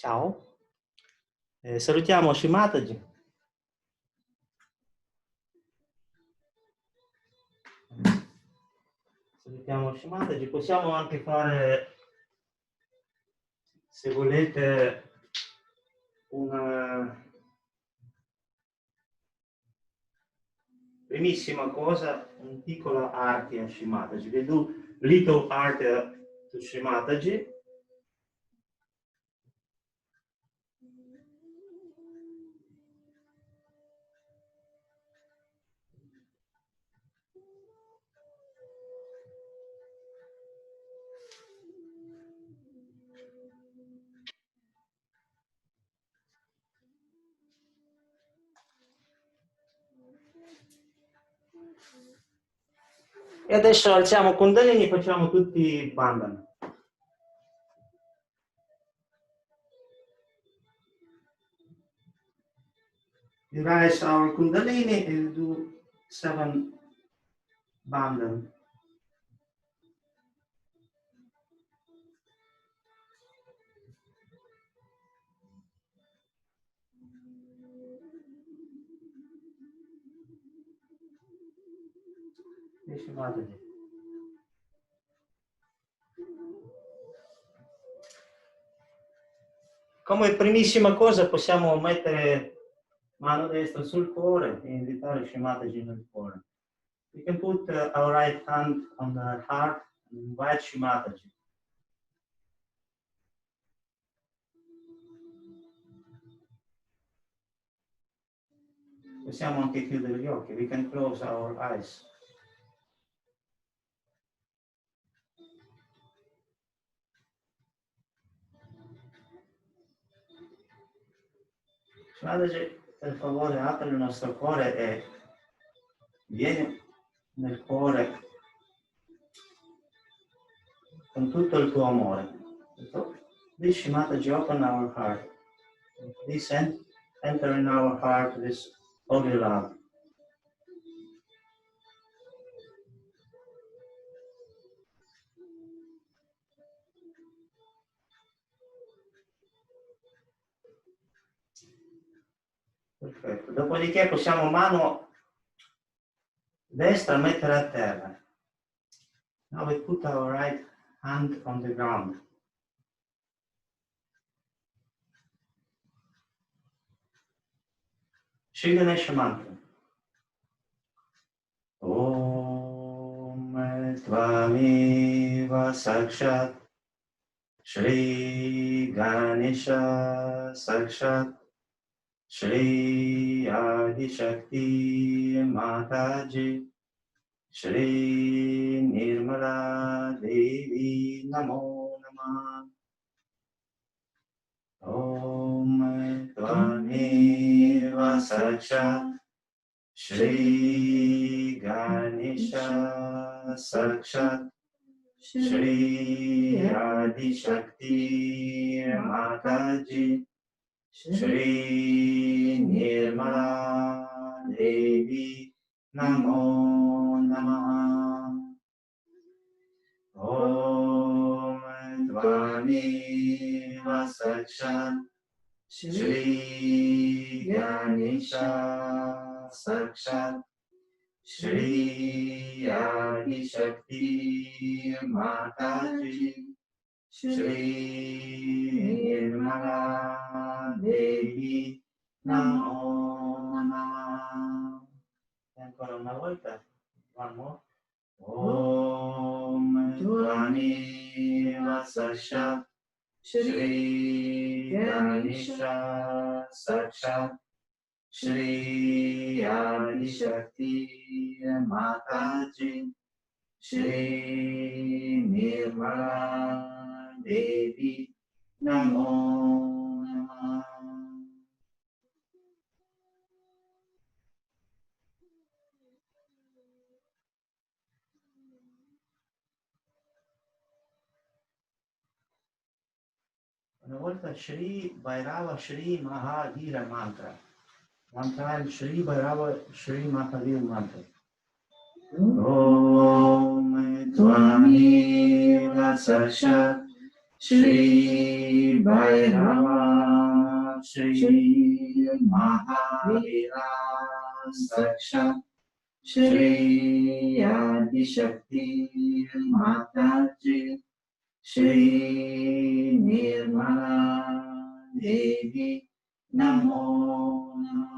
Ciao, salutiamo Shimataji. Salutiamo Shimataji. Possiamo anche fare, se volete, una primissima cosa, un piccolo arte a Shimataji. We do little art to Shimataji. E adesso alziamo Kundalini e facciamo tutti bandhana. We rise our Kundalini and do 7 bandhana. Come primissima cosa possiamo mettere mano destra sul cuore e invitare Shimataji nel cuore. We can put our right hand on the heart and invite Shimataji. Possiamo anche chiudere gli occhi. We can close our eyes. Shimataji, per favore, apri il nostro cuore e vieni nel cuore con tutto il tuo amore. Please, Shimataji, open our heart. Please enter in our heart this holy love. Perfetto. Dopodiché possiamo mano destra mettere a terra. Now we put our right hand on the ground. Shri Ganesha Mantra. Om Tvamiva Sakshat Shri Ganesha Sakshat Shri Adi Shakti Mataji Shri Nirmala Devi Namo Namah. Om Tvamiva Sakshat Shri Ganesha Sakshat Shri Adi Shakti Mataji Shri Nirmala Devi Namo Namah. Om Tvamiva Sakshat Shri Ganesha Sakshat Shri Adi Shakti Mataji Shri Nirmala Devi Namo Namah. E ancora una volta, one more. Om Tvamiva Sakshat Shri Ganesha Sakshat Shri Adi Shakti Mataji Shri Nirmala Devi Namo Namah. Una volta Shri Bhairava Shri Mahadira Mantra. One time Shri Bhairava Shri Mahadira Mantra. Om Tvamiva Sakshat Shri Bhairava Shri Mahavira Sakshat Shri Adishakti Mataji Shri Nirmala Devi Namo Namah.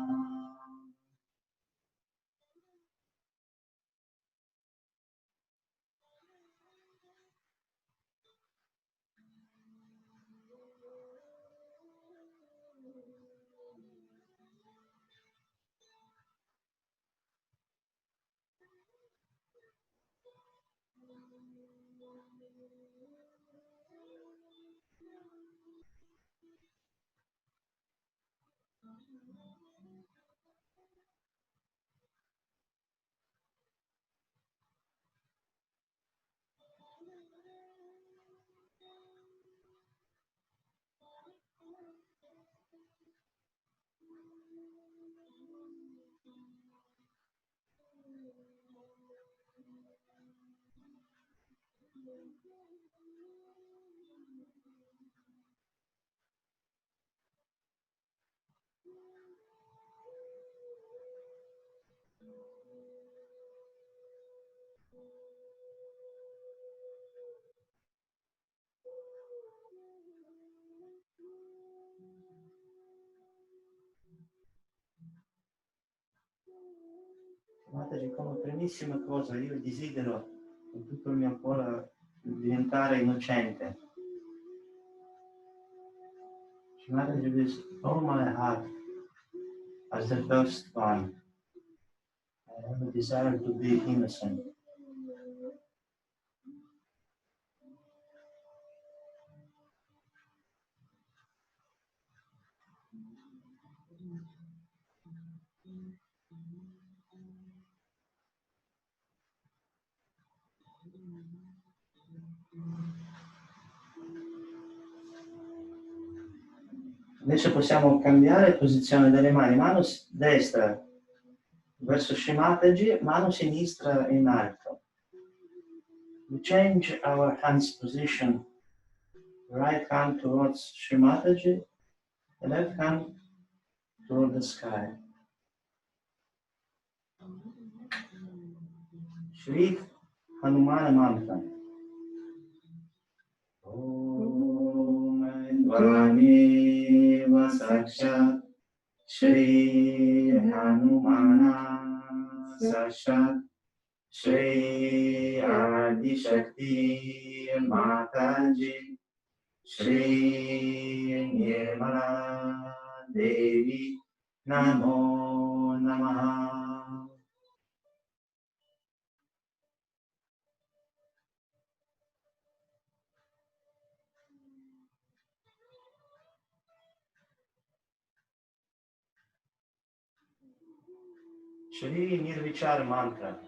Mataji, come primissima cosa, io desidero con tutto il mio cuore diventare innocente. Mataji, with all my heart, as the first one, I have a desire to be innocent. Adesso possiamo cambiare posizione delle mani, mano destra verso Shimataji, mano sinistra in alto. We change our hands position, right hand towards Shimataji, the left hand toward the sky. Shri Hanumana Mantra. Tvameva Sakshat Shri Hanumana Sakshat Shri Adishakti Mataji Shri Nirmala Devi Namo Namaha. Shri Nirvichar Mantra.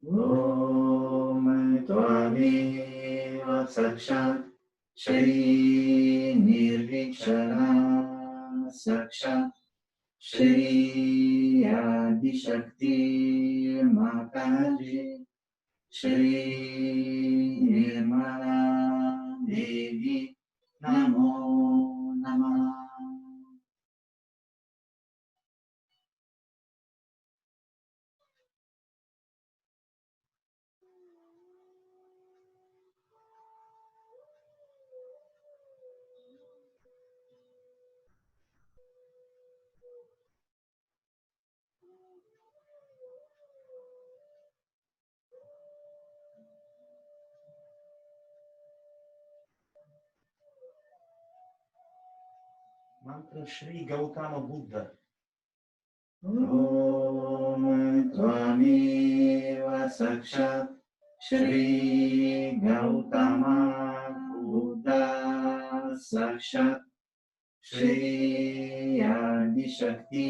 Om Tvameva Sakshat Shri Nirvichara Sakshat Shri Adishakti Mataji Shri Nirmala Devi Namo Namah. Mantra Shri Gautama Buddha. Om Tvameva Sakshat Shri Gautama Buddha Sakshat Shri Adishakti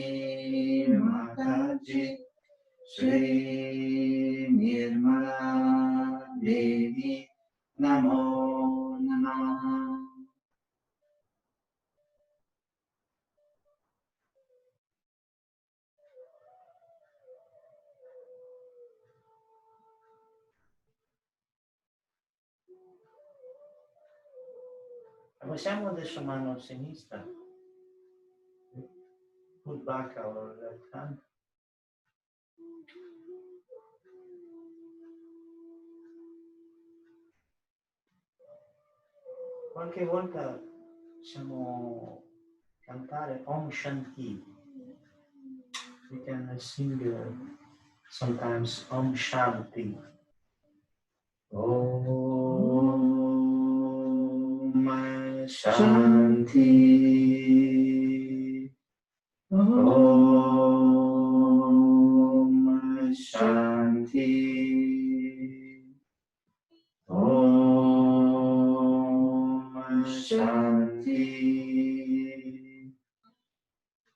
Mataji Shri Nirmala Devi Namo Namah. Passiamo adesso mano a sinistra, put back our left hand. Qualche volta possiamo cantare Om Shanti. We can sing sometimes Om Shanti. Om Shanti. Om Shanti. Om Shanti.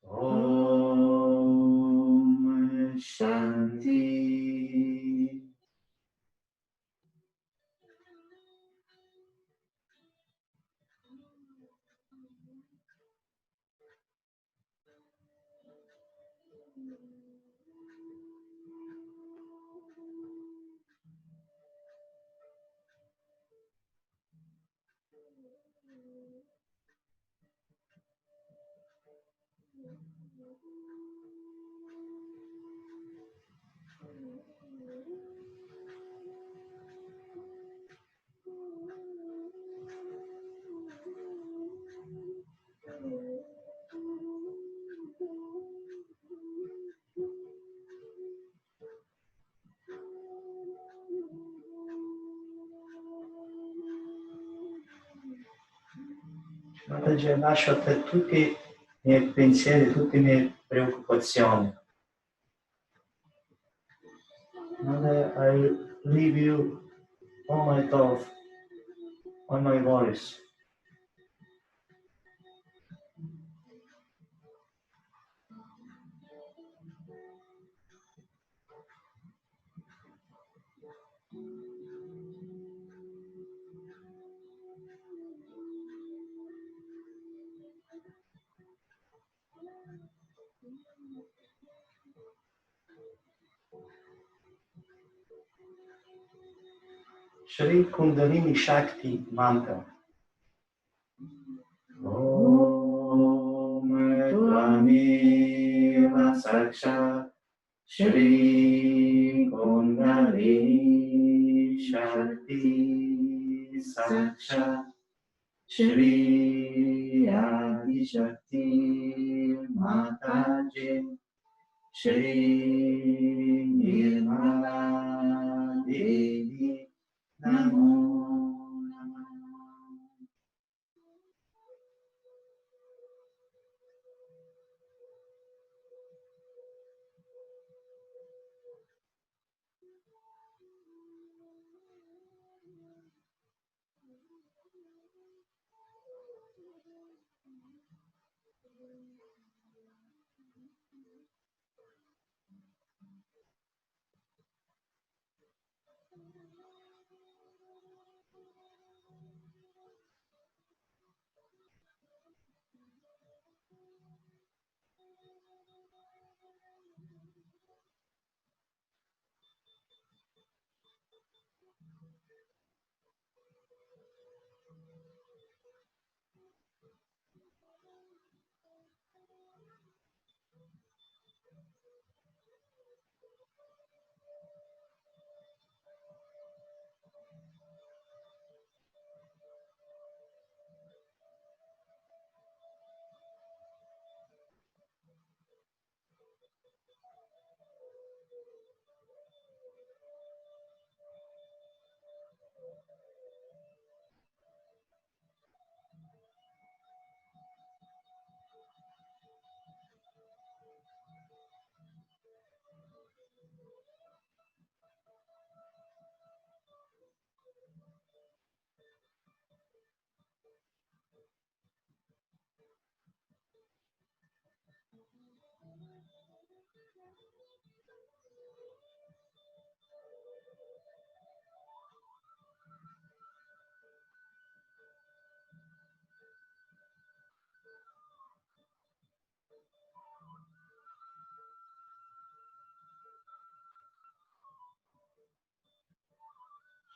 Om Shanti. Mataji, lascio a te tutti i miei pensieri, tutte le mie preoccupazioni. Mother, I leave you all my thoughts, all my worries. Shri Kundalini Shakti Mantra. Om Tvameva Saksha Shri Kundalini Shakti Saksha Shri Adi Shakti Mataji Shri Nirmala Devi Namo Namah.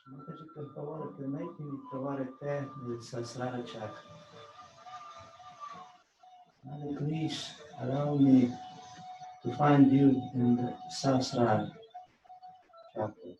Mataji, per favore, permettimi di trovare te nel Sahasrara Chakra. Mother, please allow me to find you in the Sahasrara chapter.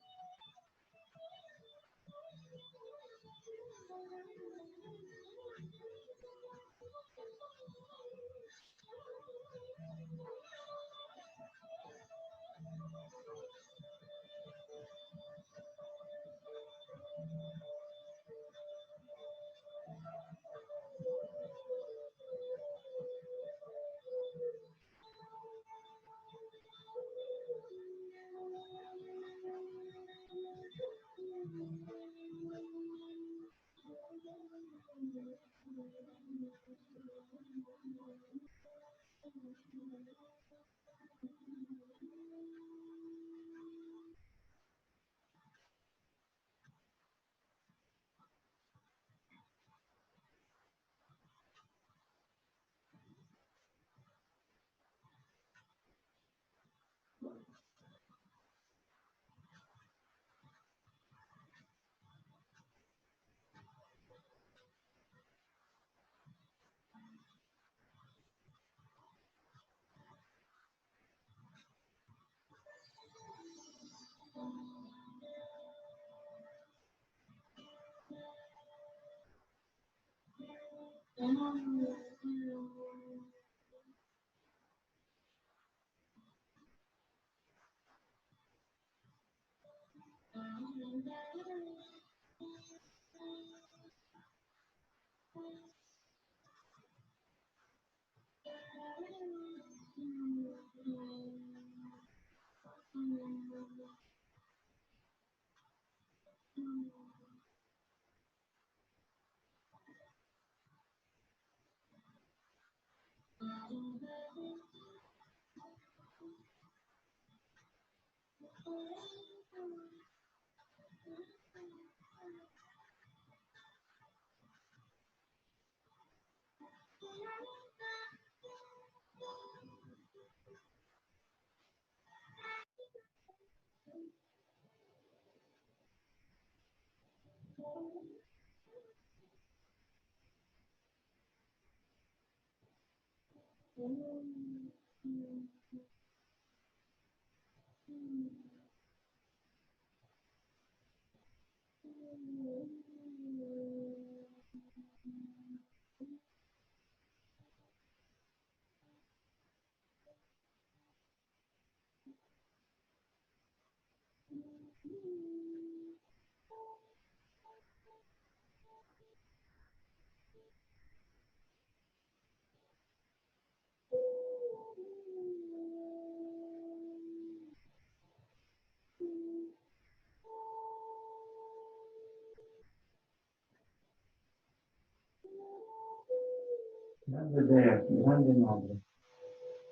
Grande Dea, grande Madre,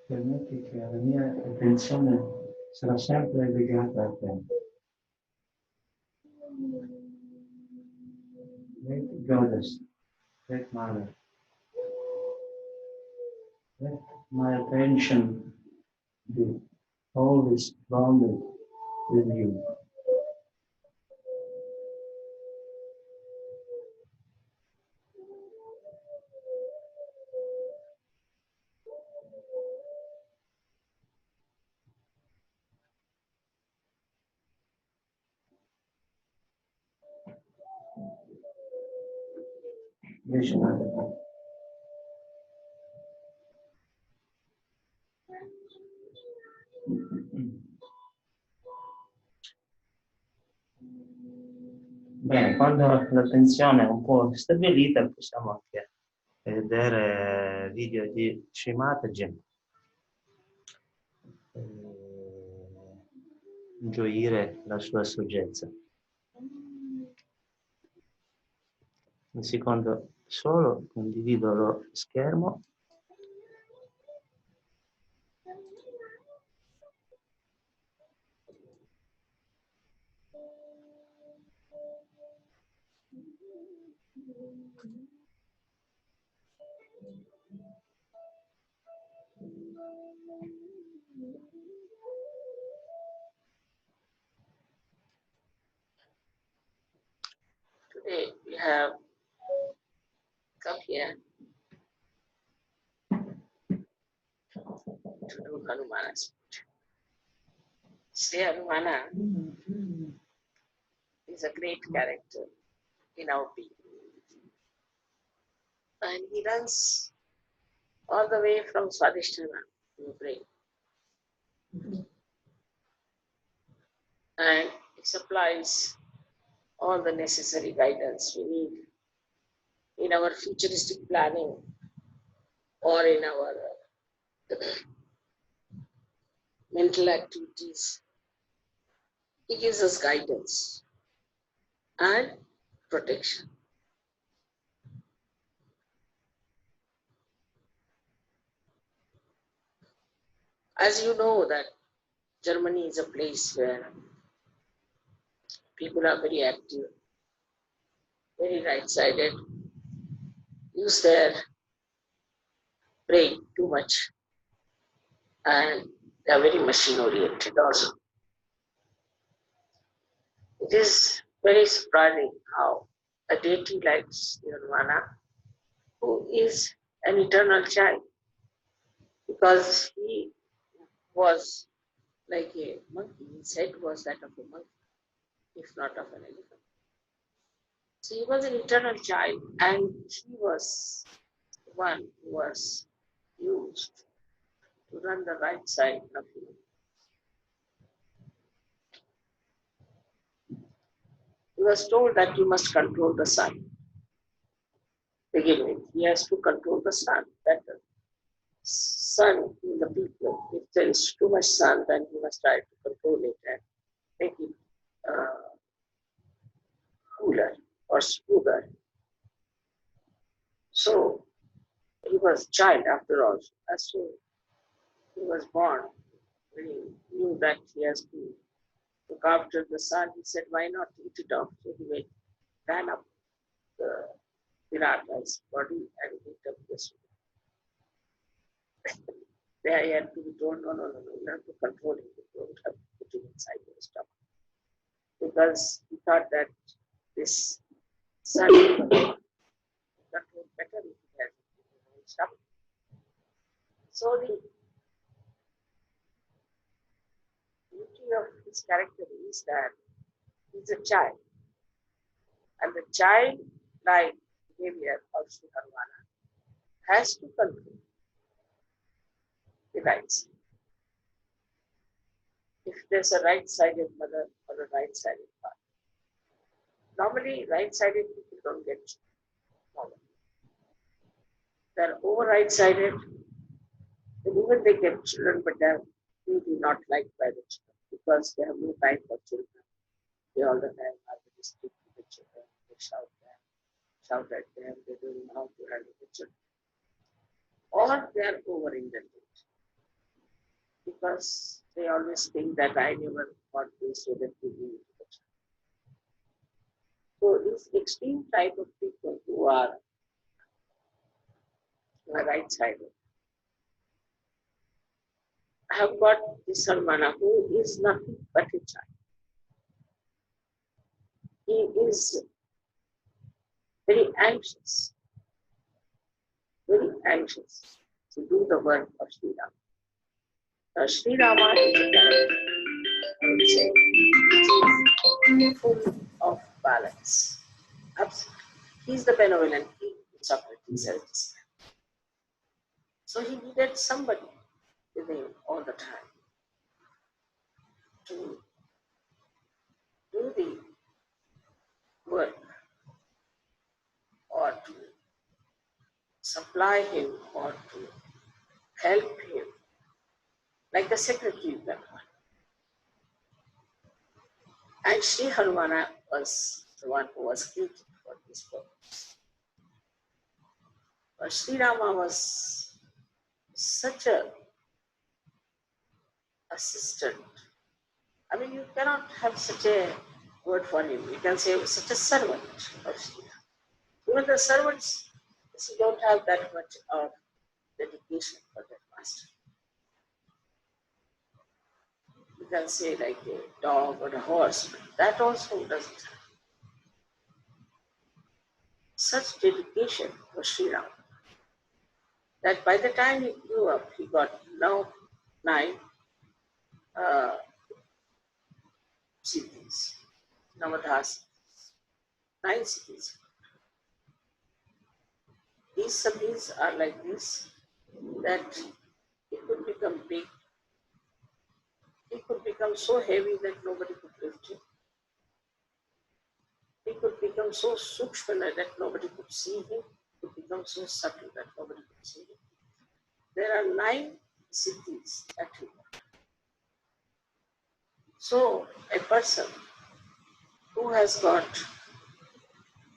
permetti che la mia attenzione sarà sempre legata a te. Great Goddess, Great Mother, let my attention be always bounded with you. Vishwa. Bene, quando l'attenzione è un po' stabilita possiamo anche vedere video di Shimataji, gioire la sua saggezza. Un secondo solo, condivido lo schermo. Today we have come here Hanumana spirit. Sri Hanumana is a great character in our being. And he runs all the way from Swadhisthana to the brain. And it supplies all the necessary guidance we need in our futuristic planning or in our mental activities. He gives us guidance and protection. As you know that Germany is a place where people are very active, very right-sided, use their brain too much, and they are very machine-oriented also. It is very surprising how a deity like Nirmala, who is an eternal child, because he was like a monkey, his head was that of a monkey, if not of an elephant. So he was an eternal child, and he was the one who was used to run the right side of him. He was told that you must control the sun. Begin with, he has to control the sun. That the sun in the people, if there is too much sun, then he must try to control it and make it cooler or smoother. So he was a child after all. As soon he was born, when he knew that he has to look after the sun, he said, why not eat it off? So he ran up the Virata's body and ate up this. There he had to be told, no, you have to control him. You don't have to put him inside your stomach. Because he thought that this sun will control better if he has it in his own stomach. So the beauty of his character is that he's a child. And the child-like behavior of Sri Hanuman has to control the right side. If there's a right-sided mother or a right-sided father. Normally, right-sided people don't get children. They're over right-sided, and even they get children, but they're really not liked by the children because they have no time for children. They all the time are very strict with the children. They shout at them, they don't know how to handle the children. Or they are over-indulgent because they always think that I never got this, so that we need the children. So this extreme type of people who are right-sided have got this Sarvana, who is nothing but a child. He is very anxious to do the work of Sri Rama. Now, Sri Rama is a character, I would say, which is full of balance. Absolutely. He is the benevolent king, Socrates has described. So he needed somebody with him all the time to do the work or to supply him or to help him, like the secretary of Dharma. And Sri Hanumana was the one who was created for this purpose. But Sri Rama was such a assistant. I mean, you cannot have such a word for him. You can say such a servant of Sri Rama. Even the servants, you don't have that much of dedication for their master. You can say like a dog or a horse, but that also doesn't have such dedication for Sri Rama that by the time he grew up, he got love 9 cities, Navadhas, 9 cities. These cities are like this, that it could become big, it could become so heavy that nobody could lift it. It could become so sukshma that nobody could see him. It could become so subtle that nobody could see him. There are 9 cities at him. So a person who has got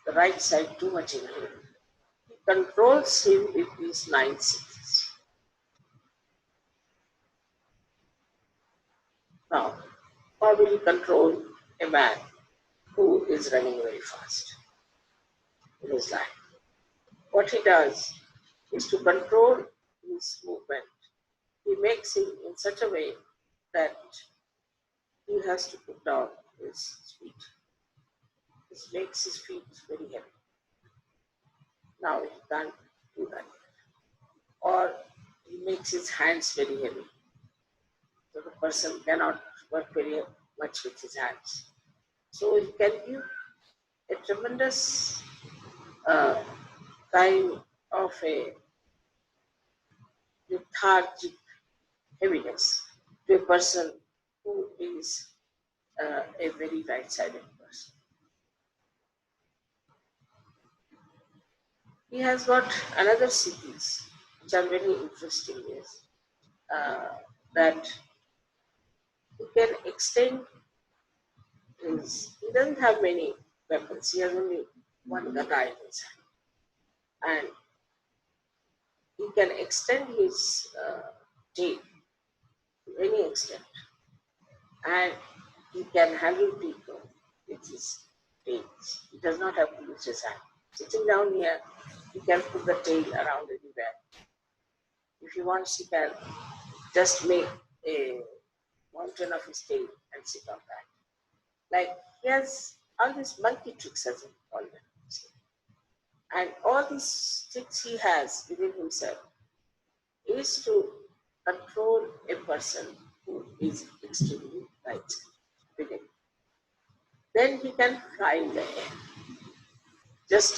the right side too much in him, he controls him with these 9 cities. Now, how will he control a man who is running very fast in his life? What he does is to control his movement. He makes him in such a way that he has to put down his feet. This makes his feet very heavy. Now he can't do that. Or he makes his hands very heavy. So the person cannot work very much with his hands. So he can give a tremendous kind of a lethargic heaviness to a person who is a very right-sided person. He has got another cities which are very interesting, is that he can extend his, he doesn't have many weapons, he has only one gada in his hand. And he can extend his tail to any extent. And he can handle people with his tails. He does not have to use his hand. Sitting down here, he can put the tail around anywhere. If he wants, he can just make a mountain of his tail and sit on that. Like he has all these monkey tricks, as he call them. And all these tricks he has within himself is to control a person who is extremely right within. Then he can fly in the air. Just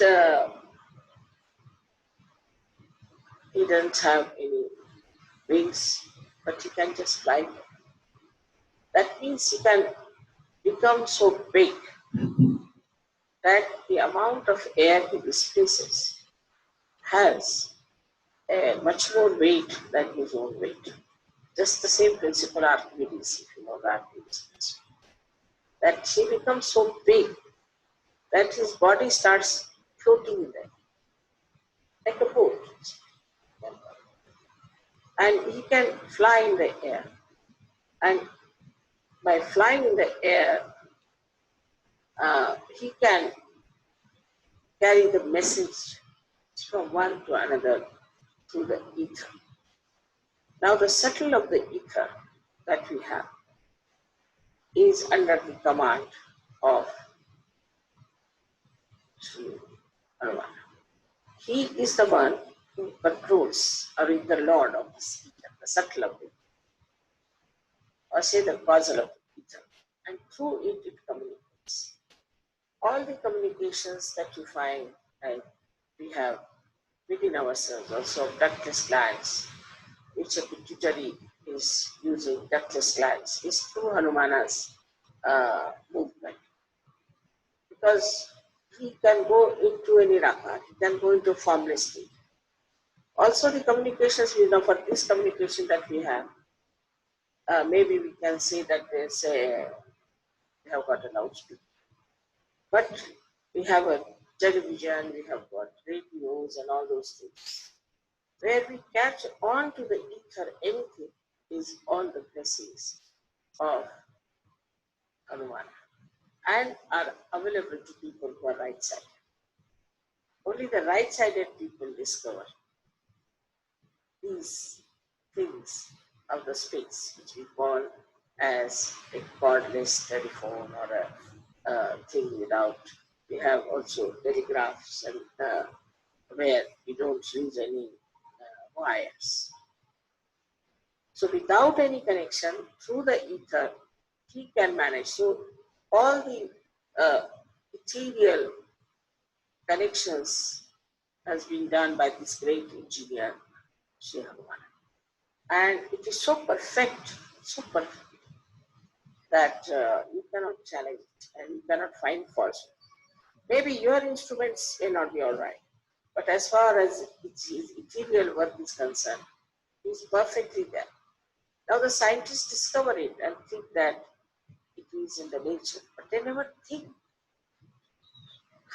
he doesn't have any wings, but he can just fly. That means he can become so big that the amount of air he displaces has a much more weight than his own weight. Just the same principle Archimedes, if you know the Archimedes principle. That he becomes so big that his body starts floating in there, like a boat. And he can fly in the air. And by flying in the air, he can carry the message from one to another through the ether. Now the subtle of the ether that we have is under the command of Sri Hanuman. He is the one who controls, or is the lord of this ether, the subtle of it, or say the causal of the ether, and through it it communicates. All the communications that you find, and we have within ourselves also ductless glands, which a pituitary is using ductless glands, is through Hanumana's movement. Because he can go into any raka, he can go into formless state. Also the communications, we know, for this communication that we have, maybe we can say that there's a, we have got a loudspeaker. But we have a television, we have got radios and all those things. Where we catch on to the ether, anything is all the blessings of Hanuman and are available to people who are right-sided. Only the right-sided people discover these things of the space, which we call as a cordless telephone or a thing without. We have also telegraphs and where we don't use any wires. So without any connection, through the ether, he can manage. So all the ethereal connections has been done by this great engineer, Sri Hanuman. And it is so perfect, that you cannot challenge it and you cannot find faults. Maybe your instruments may not be all right, but as far as its ethereal work is concerned, it is perfectly there. Now the scientists discover it and think that it is in the nature, but they never think,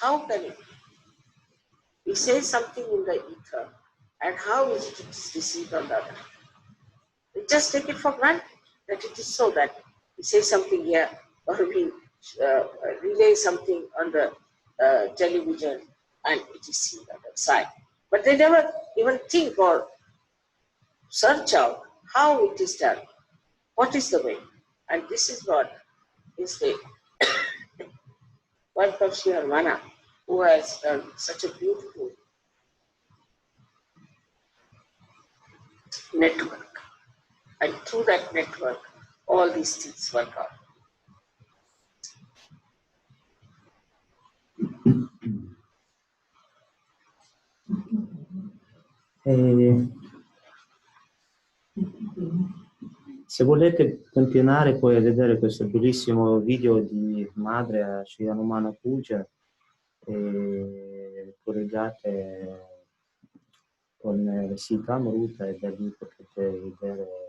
how can it be? We say something in the ether, and how is it received on the other? We just take it for granted that it is so, that we say something here or we relay something on the television and it is seen on the side. But they never even think or search out how it is done, what is the way. And this is what is the work of Sri Nirmala, who has done such a beautiful network. And through that network, all these things work out. Se volete continuare poi a vedere questo bellissimo video di madre a Sri Hanumana Puja, collegate con il sito Amruta e da lì potete vedere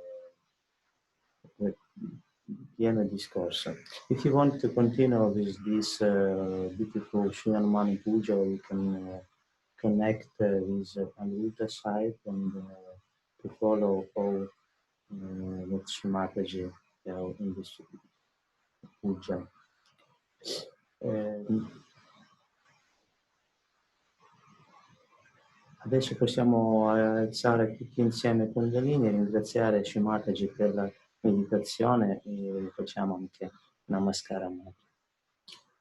pieno discorso. If you want to continue with this beautiful Sri Hanumana Puja, you can connect with Amruta site and to follow all with Mataji in this puja. Adesso possiamo alzare tutti insieme Kundalini e ringraziare Shri Mataji per la meditazione e facciamo anche Namaskara.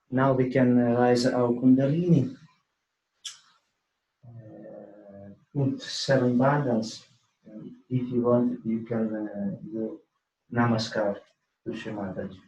Now we can rise our Kundalini, put 7 bandhas. If you want, you can do Namaskar to Shri Mataji.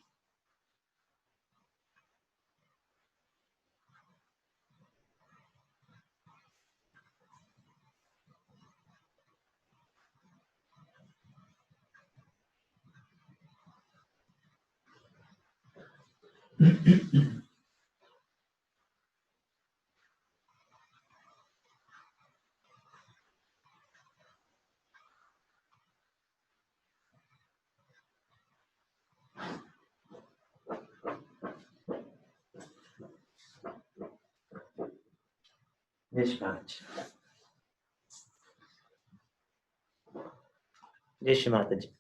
Vishwa. Jai Shri Mataji.